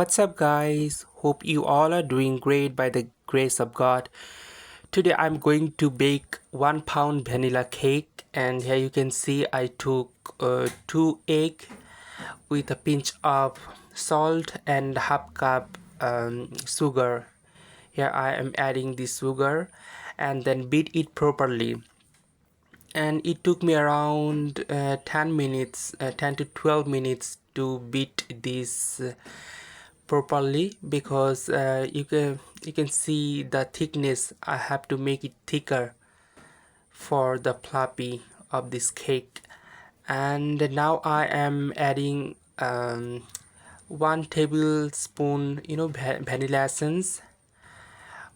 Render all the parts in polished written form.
What's up, guys? Hope you all are doing great by the grace of God. Today I'm going to bake 1 pound vanilla cake, and here you can see I took 2 eggs with a pinch of salt and half cup sugar. Here I am adding the sugar and then beat it properly. And it took me around 10 minutes, 10 to 12 minutes to beat this properly, because you can see the thickness. I have to make it thicker for the fluffy of this cake. And now I am adding 1 tablespoon vanilla essence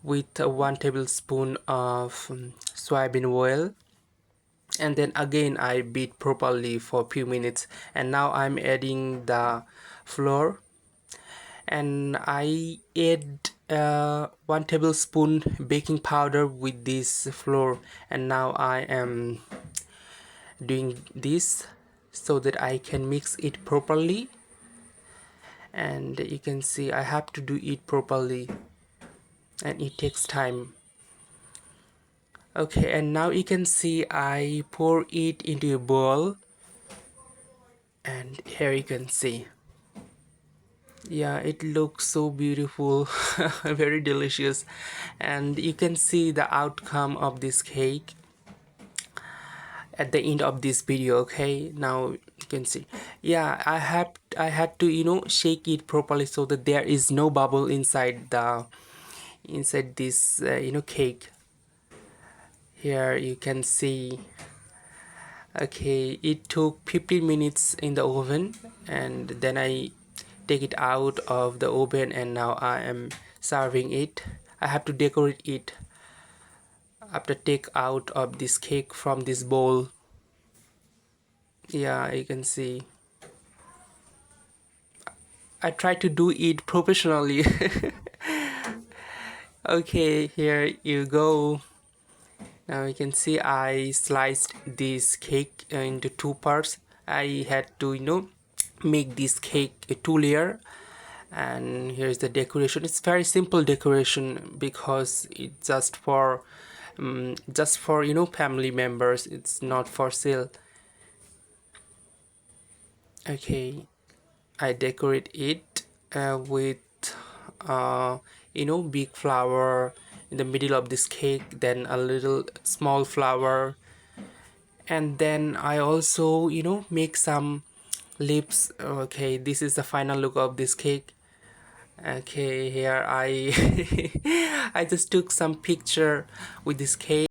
with 1 tablespoon of soybean oil, and then again I beat properly for a few minutes. And now I'm adding the flour, and I add 1 tablespoon baking powder with this flour. And now I am doing this so that I can mix it properly, and you can see I have to do it properly and it takes time. Okay, and now you can see I pour it into a bowl, and here you can see, yeah, it looks so beautiful. Very delicious. And you can see the outcome of this cake at the end of this video. Okay, now you can see, yeah, I had to shake it properly so that there is no bubble inside this cake. Here you can see. Okay, it took 15 minutes in the oven, and then I take it out of the oven, and now I am serving it. I have to decorate it after take out of this cake from this bowl. Yeah, you can see I try to do it professionally. Okay, here you go. Now you can see I sliced this cake into 2 parts. I had to make this cake a 2 layer. And here's the decoration. It's very simple decoration because it's just for family members. It's not for sale. Okay, I decorate it with big flower in the middle of this cake, then a little small flower, and then I also make some lips. Okay, this is the final look of this cake. Okay, here I I just took some picture with this cake.